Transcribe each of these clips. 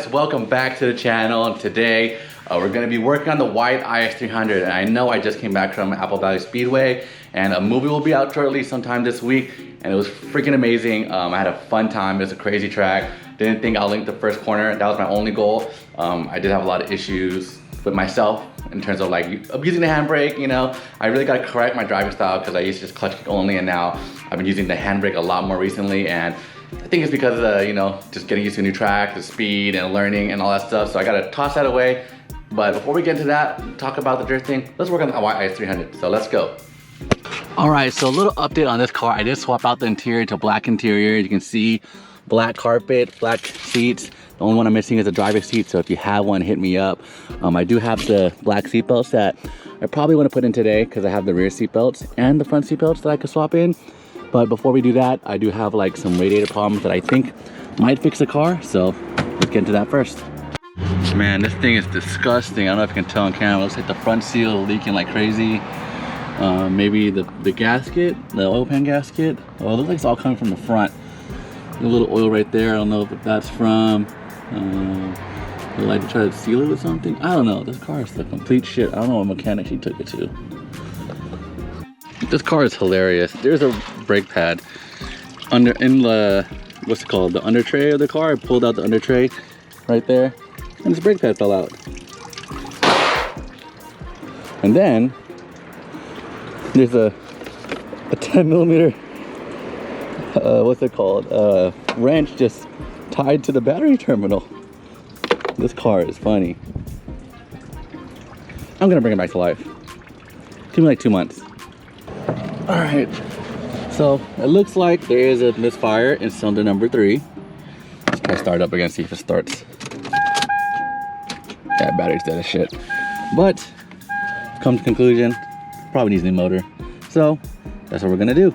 guys, welcome back to the channel. And today we're going to be working on the white Is300. And I know I just came back from Apple Valley Speedway and a movie will be out shortly sometime this week, and it was freaking amazing. I had a fun time. It was a crazy track. Didn't think I'll link the first corner. That was my only goal. I did have a lot of issues with myself in terms of like abusing the handbrake. You know, I really got to correct my driving style because I used to just clutch kick only, and now I've been using the handbrake a lot more recently. And I think it's because of you know, just getting used to a new track, the speed and learning and all that stuff. So I gotta toss that away. But before we get into that, talk about the drifting, let's work on the white Is300. So let's go. All right, so a little update on this car. I did swap out the interior to black interior. You can see black carpet, black seats. The only one I'm missing is the driver's seat. So if you have one, hit me up. I do have the black seat belts that I probably want to put in today because I have the rear seat belts and the front seat belts that I could swap in. But before we do that, I do have like some radiator problems that I think might fix the car. So let's get into that first. Man, this thing is disgusting. I don't know if you can tell on camera. It looks like the front seal leaking like crazy. Maybe the gasket, the oil pan gasket. Oh, it looks like it's all coming from the front. A little oil right there. I don't know if that's from they like to try to seal it with something. I don't know. This car is the complete shit. I don't know what mechanic she took it to. This car is hilarious. There's a brake pad in the, what's it called, the under tray of the car. I pulled out the under tray right there, and this brake pad fell out. And then there's a 10mm what's it called, wrench just tied to the battery terminal. This car is funny. I'm gonna bring it back to life. Give me like 2 months. All right, so it looks like there is a misfire in cylinder number 3. Let's try to start up again, see if it starts. Yeah, battery's dead as shit. But come to conclusion, probably needs a new motor. So that's what we're gonna do.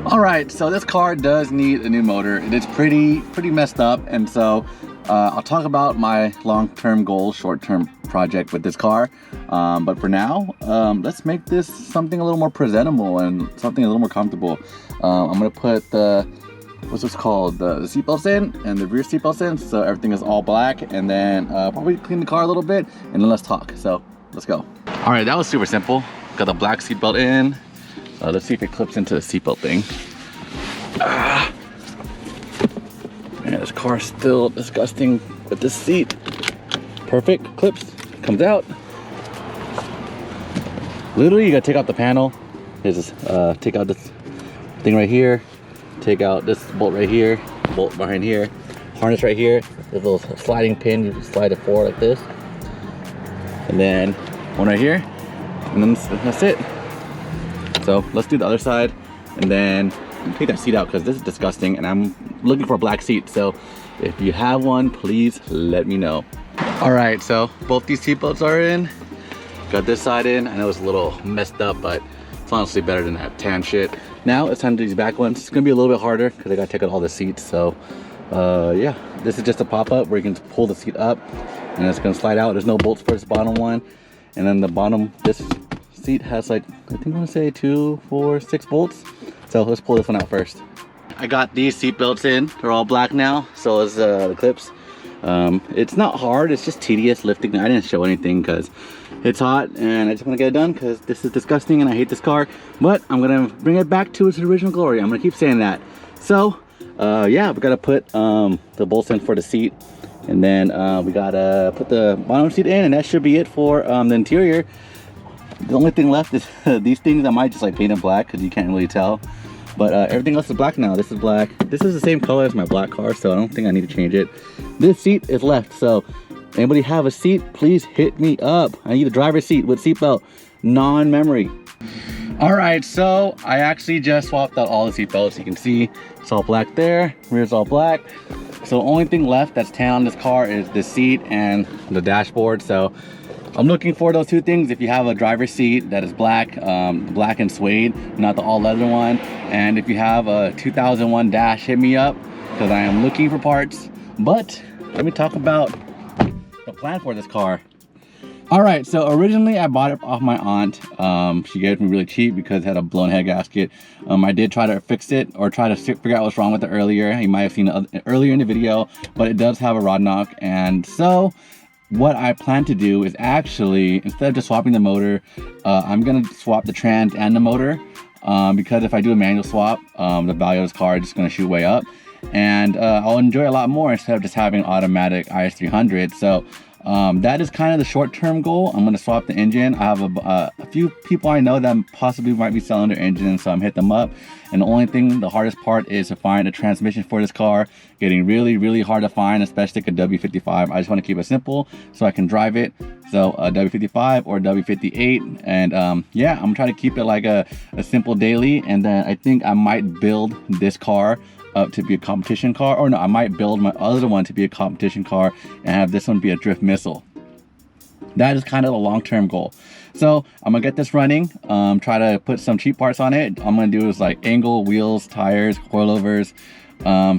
All right, so this car does need a new motor. It is pretty messed up, and so I'll talk about my long-term goal, short-term project with this car. But for now, let's make this something a little more presentable and something a little more comfortable. I'm gonna put the, what's this called, the seatbelts in and the rear seatbelts in, so everything is all black, and then probably clean the car a little bit, and then let's talk. So let's go. All right, that was super simple. Got the black seatbelt in. Let's see if it clips into the seatbelt thing. Man, this car is still disgusting with this seat. Perfect, clips, comes out. Literally, you gotta take out the panel. Here's this, take out this thing right here. Take out this bolt right here, bolt behind here, harness right here. There's a little sliding pin, you just slide it forward like this. And then one right here, and then that's it. So let's do the other side, and then take that seat out because this is disgusting, and I'm looking for a black seat. So if you have one, please let me know. All right, so both these seat belts are in. Got this side in. I know it's a little messed up, but it's honestly better than that tan shit. Now it's time to do these back ones. It's gonna be a little bit harder because I gotta take out all the seats. So yeah, this is just a pop-up where you can pull the seat up and it's gonna slide out. There's no bolts for this bottom one, and then the bottom, this seat has like, I think I want to say 2, 4, 6 bolts. So let's pull this one out first. I got these seat belts in. They're all black now. So is the clips. It's not hard. It's just tedious lifting. I didn't show anything because it's hot and I just want to get it done because this is disgusting and I hate this car. But I'm gonna bring it back to its original glory. I'm gonna keep saying that. So yeah, we gotta put the bolts in for the seat, and then we gotta put the bottom seat in, and that should be it for the interior. The only thing left is these things. I might just like paint them black because you can't really tell. But everything else is black now. This is black. This is the same color as my black car, so I don't think I need to change it. This seat is left, so anybody have a seat, please hit me up. I need a driver's seat with seatbelt, non-memory. All right, so I actually just swapped out all the seat belts. You can see it's all black there, rear's all black. So the only thing left that's tan on this car is the seat and the dashboard. So I'm looking for those two things. If you have a driver's seat that is black, black and suede, not the all leather one. And if you have a 2001 dash, hit me up because I am looking for parts. But let me talk about the plan for this car. All right, so originally I bought it off my aunt. She gave it to me really cheap because it had a blown head gasket. I did try to fix it or try to figure out what's wrong with it earlier. You might have seen it earlier in the video, but it does have a rod knock. And so what I plan to do is actually, instead of just swapping the motor, I'm gonna swap the trans and the motor, because if I do a manual swap, the value of this car is just gonna shoot way up. And I'll enjoy a lot more instead of just having automatic Is300. So that is kind of the short-term goal. I'm going to swap the engine. I have a few people I know that possibly might be selling their engine, so I'm hit them up. And the only thing, the hardest part is to find a transmission for this car. Getting really, really hard to find, especially like a W55. I just want to keep it simple so I can drive it. So a W55 or W58. And yeah, I'm trying to keep it like a simple daily. And then I think I might build this car up to be a competition car, or no, I might build my other one to be a competition car and have this one be a drift missile. That is kind of the long-term goal. So I'm gonna get this running, try to put some cheap parts on it. I'm gonna do is like angle, wheels, tires, coilovers,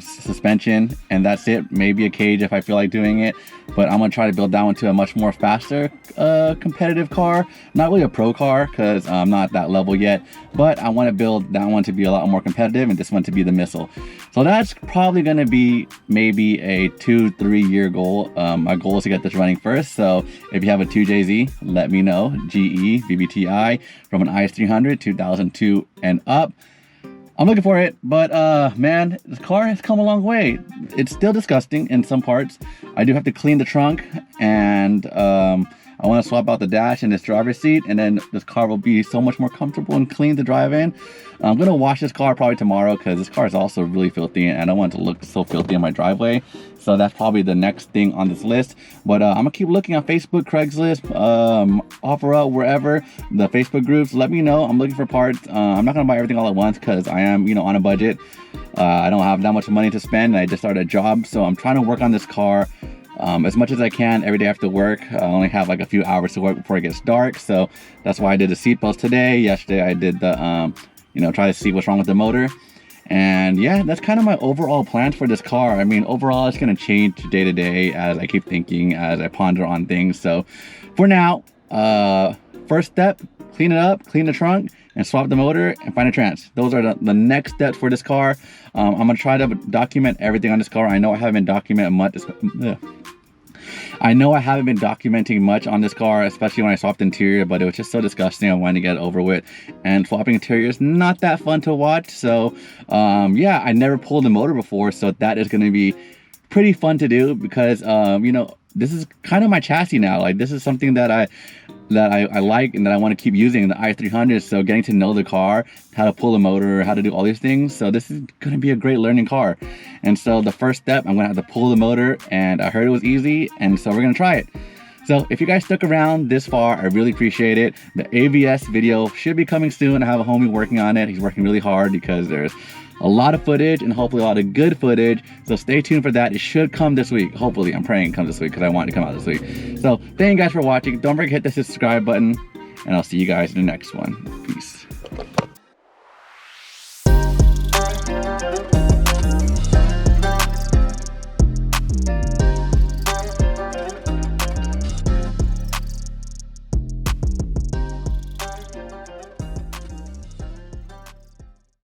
suspension, and that's it. Maybe a cage if I feel like doing it, but I'm gonna try to build that one to a much more faster competitive car. Not really a pro car because I'm not at that level yet, but I want to build that one to be a lot more competitive and this one to be the missile. So that's probably going to be maybe a 2-3 year goal. My goal is to get this running first. So if you have a 2JZ, let me know. GE VBTI from an Is300 2002 and up. I'm looking for it, but man, this car has come a long way. It's still disgusting in some parts. I do have to clean the trunk, and I want to swap out the dash and this driver's seat, and then this car will be so much more comfortable and clean to drive in. I'm gonna wash this car probably tomorrow because this car is also really filthy and I don't want it to look so filthy in my driveway. So that's probably the next thing on this list. But I'm gonna keep looking on Facebook, Craigslist, OfferUp, wherever, the Facebook groups. Let me know. I'm looking for parts. I'm not gonna buy everything all at once because I am, on a budget. I don't have that much money to spend, and I just started a job, so I'm trying to work on this car as much as I can every day after work. I only have like a few hours to work before it gets dark, so that's why I did the seat belts today. Yesterday I did the try to see what's wrong with the motor. And yeah, that's kind of my overall plans for this car. I mean, overall it's going to change day to day as I keep thinking, as I ponder on things. So for now, first step, clean it up, clean the trunk, and swap the motor and find a trans. Those are the next steps for this car. I'm going to try to document everything on this car. I know I haven't been documenting much on this car, especially when I swapped interior, but it was just so disgusting. I wanted to get it over with, and swapping interior is not that fun to watch. So yeah, I never pulled the motor before, so that is going to be pretty fun to do because this is kind of my chassis now. Like, this is something that I like and that I want to keep using, the Is300. So getting to know the car, how to pull the motor, how to do all these things. So this is going to be a great learning car. And so the first step, I'm going to have to pull the motor, and I heard it was easy, and so we're going to try it. So if you guys stuck around this far, I really appreciate it. The AVS video should be coming soon. I have a homie working on it. He's working really hard because there's a lot of footage and hopefully a lot of good footage. So stay tuned for that. It should come this week. Hopefully, I'm praying it comes this week because I want it to come out this week. So thank you guys for watching. Don't forget to hit the subscribe button, and I'll see you guys in the next one. Peace.